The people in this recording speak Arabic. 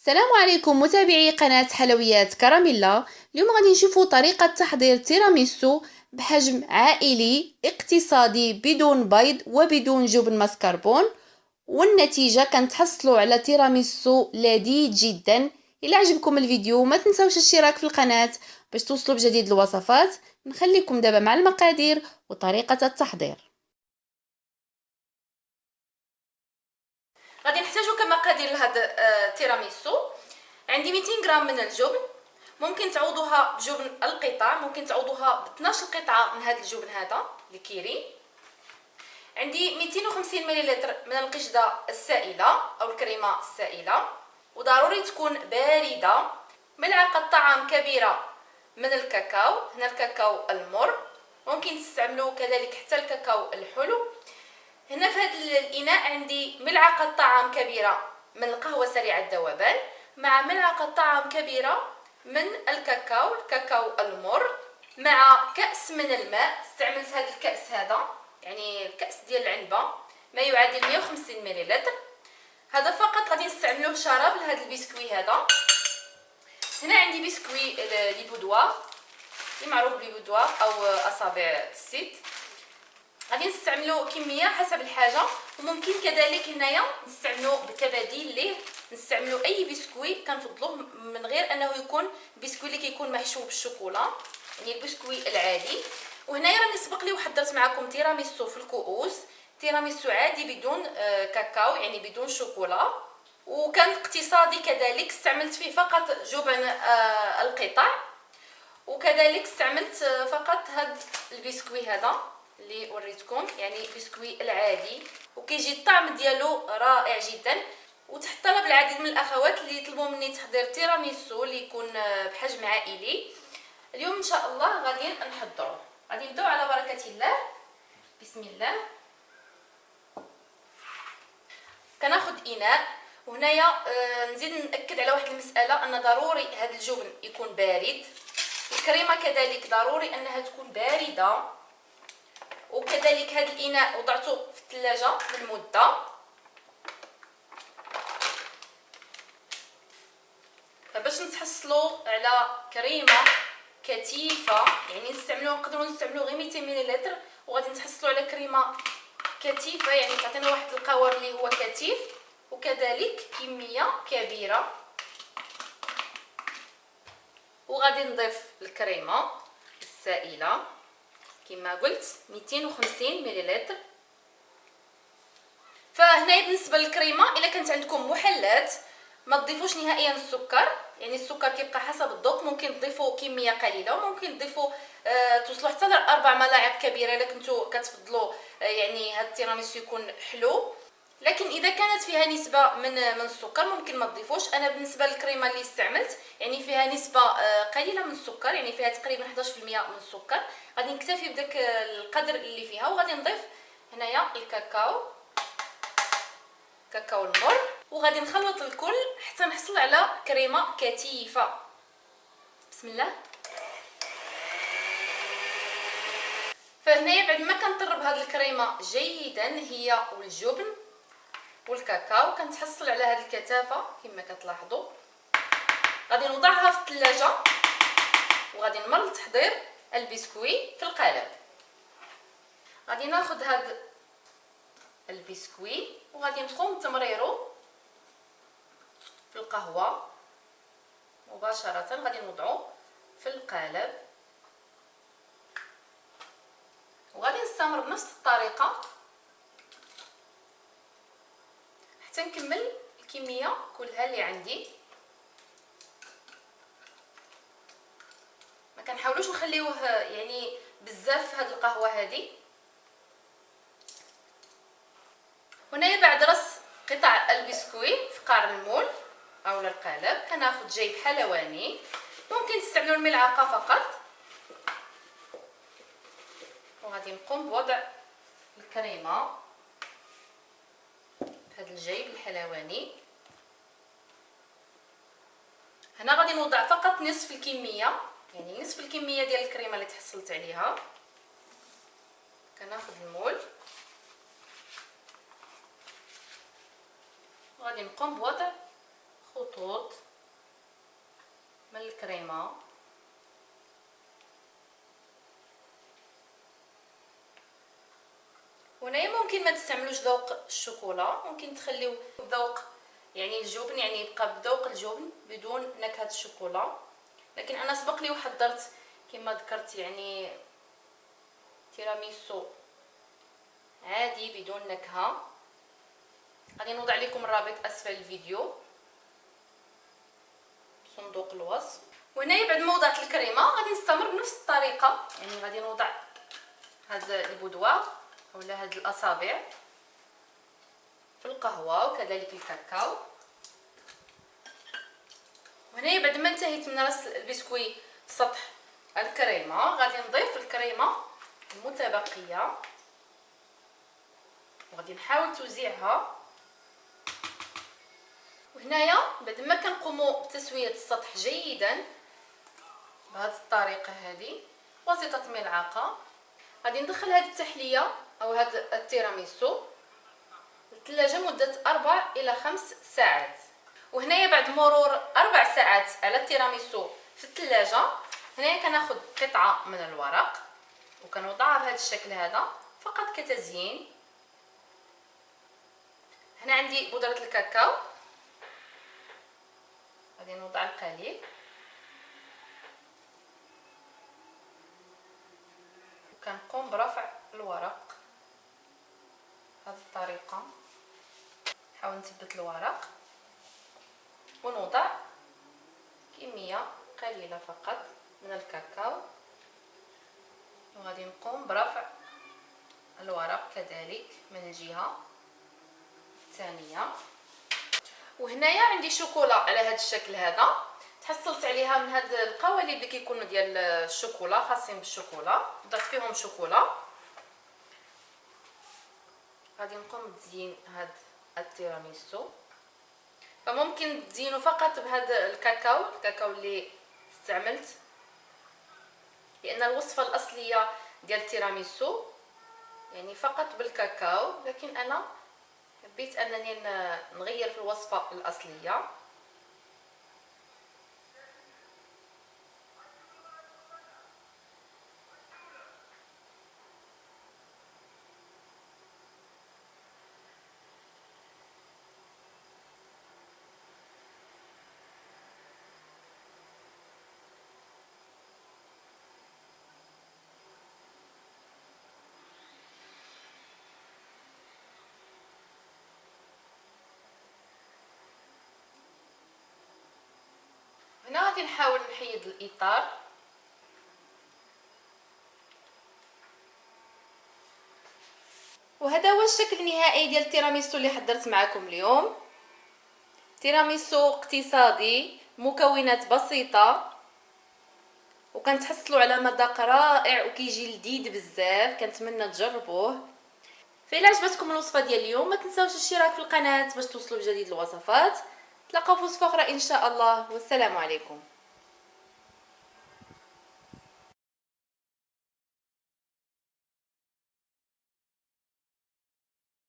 السلام عليكم متابعي قناة حلويات كراميلا. اليوم غادي نشوفوا طريقة تحضير تيراميسو بحجم عائلي اقتصادي بدون بيض وبدون جبن ماسكربون، والنتيجة كنتحصلوا على تيراميسو لذيذ جدا. إلا عجبكم الفيديو ما تنسوش الاشتراك في القناة باش توصلوا بجديد الوصفات. نخليكم دابا مع المقادير وطريقة التحضير. غادي نحتاجو كمقادير لهذا التيراميسو. عندي 200 غرام من الجبن، ممكن تعوضوها بجبن القطع، ممكن تعوضوها ب 12 قطعه من هذا الجبن هذا الكيري. عندي 250 ملل من القشده السائله او الكريمه السائله، وضروري تكون بارده. ملعقه طعام كبيره من الكاكاو، هنا الكاكاو المر، ممكن تستعملوا كذلك حتى الكاكاو الحلو. هنا في هذا الاناء عندي ملعقه طعام كبيره من القهوه سريعه الذوبان مع ملعقه طعام كبيره من الكاكاو المر مع كأس من الماء. استعملت هذا الكأس هذا، يعني الكأس ديال العنبه، ما يعادل 150 ملل. هذا فقط غادي نستعملوه شراب لهذا البسكوي هذا. هنا عندي بسكوي لي بودوار، اللي معروف بلي بودوار او اصابع الست. غادي نستعملوا كميه حسب الحاجه، وممكن كذلك هنايا نستعملوا بالتباديل ليه نستعملوا اي بسكوي كنفضلوه من غير انه يكون بسكوي اللي كيكون محشو بالشوكولا، يعني البسكوي العادي. وهنايا راني سبق لي وحضرت معكم تيراميسو في الكؤوس، تيراميسو عادي بدون كاكاو، يعني بدون شوكولا، وكان اقتصادي كذلك. استعملت فيه فقط جبن القطع، وكذلك استعملت فقط هذا البسكوي هذا اللي وريتكم، يعني بسكوي العادي، وكيجي الطعم ديالو رائع جدا. وتحت طلب العديد من الاخوات اللي يطلبوا مني تحضير تيراميسو اللي يكون بحجم عائلي. اليوم ان شاء الله غادي نحضره. غادي نبداو على بركه الله. بسم الله. كناخذ اناء، وهنايا نزيد ناكد على واحد المساله، ان ضروري هذا الجبن يكون بارد، الكريمه كذلك ضروري انها تكون بارده، وكذلك هذا الاناء وضعته في الثلاجه لمده. فباش نتحصلوا على كريمه كثيفه، يعني نقدروا نستعملوا غير 200 ملل، وغادي نتحصلوا على كريمه كثيفه، يعني تعطينا واحد القوام اللي هو كثيف، وكذلك كميه كبيره. وغادي نضيف الكريمه السائله كما قلت 250 ملل. فهنا بالنسبه للكريمه، الا كانت عندكم محلات ما تضيفوش نهائيا السكر، يعني السكر كيبقى حسب الذوق، ممكن تضيفوا كميه قليله، وممكن تضيفوا توصلوا حتى ل 4 ملاعق كبيره الا كنتو كتفضلوا يعني هذا التيراميسو يكون حلو. لكن اذا كانت فيها نسبه من السكر ممكن ما تضيفوش. انا بالنسبه للكريمه اللي استعملت يعني فيها نسبه قليله من السكر، يعني فيها تقريبا 11% من السكر. غادي نكتفي بداك القدر اللي فيها، وغادي نضيف هنايا الكاكاو المر، وغادي نخلط الكل حتى نحصل على كريمه كثيفه. بسم الله. فهنايا بعد ما كنطرب هذه الكريمه جيدا هي والجبن والكاكاو، كنتحصل على هذه الكثافه كما كتلاحظوا. غادي نوضعها في الثلاجه، وغادي نمر لتحضير البسكوي في القالب. غادي ناخذ هذا البسكوي وغادي نقوم بتمريره في القهوه مباشره. غادي نوضعه في القالب، وغادي نستمر بنفس الطريقه حتى نكمل الكميه كلها اللي عندي. ما كنحاولوش نخليوه يعني بزاف في هذه القهوه هذه. هنايا بعد رص قطع البسكوي في قعر المول او القالب كناخذ جيب حلواني، ممكن تستعملوا الملعقه فقط، وغادي نقوم بوضع الكريمه في هذا الجيب الحلواني. هنا غادي نوضع فقط نصف الكميه، يعني نصف الكميه ديال الكريمه اللي تحصلت عليها. كناخذ المول وغادي نقوم بوضع خطوط خطوط من الكريمه. هنايا ممكن ما تستعملوش ذوق الشوكولا، ممكن تخليو ذوق يعني الجبن، يعني يبقى بذوق الجبن بدون نكهه الشوكولا. لكن انا سبق لي وحضرت كما ذكرت يعني تيراميسو عادي بدون نكهه. غادي نوضع لكم الرابط اسفل الفيديو صندوق الوصف. وهنايا بعد ما وضعت الكريمه غادي نستمر بنفس الطريقه، يعني غادي نوضع هاد البودوه اولا هاد الاصابع في القهوه وكذلك الكاكاو. وهنايا بعد ما انتهيت من رص البسكوي سطح الكريمه غادي نضيف الكريمه المتبقيه وغادي نحاول توزيعها. وهنايا بعد ما كنقوموا بتسويه السطح جيدا بهذه الطريقه هذه وسيطه ملعقه، غادي ندخل هذه التحليه او هذا التيراميسو للثلاجه مده 4 إلى 5 ساعات. وهنايا بعد مرور 4 ساعات على التيراميسو في الثلاجه، هنايا كناخذ قطعه من الورق وكنوضعها بهذا الشكل هذا فقط كتزيين. هنا عندي بودره الكاكاو، غادي نوضع القليل وكنقوم برفع الورق بهذه الطريقه. نحاول نثبت الورق ونوضع كميه قليله فقط من الكاكاو وغادي نقوم برفع الورق كذلك من الجهه الثانيه. وهنايا عندي شوكولا على هذا الشكل هذا، تحصلت عليها من هاد القوالب اللي كيكونوا ديال الشوكولا خاصين بالشوكولا، ضفت فيهم شوكولا. غادي نقوم بتزيين هاد التيراميسو، فممكن تزينوا فقط بهذا الكاكاو اللي استعملت، لان الوصفه الاصليه ديال التيراميسو يعني فقط بالكاكاو، لكن انا حبيت انني نغير في الوصفه الاصليه. هنا غادي نحاول نحيد الاطار وهذا هو الشكل النهائي ديال التيراميسو اللي حضرت معكم اليوم. تيراميسو اقتصادي، مكونات بسيطه، وكنتحصلوا على مذاق رائع وكيجي لذيذ بزاف. كنتمنى تجربوه. فإلا عجبتكم الوصفه ديال اليوم ما تنساوش الاشتراك في القناه باش توصلوا بجديد الوصفات. تلاقاو في وصفه اخرى ان شاء الله، والسلام عليكم.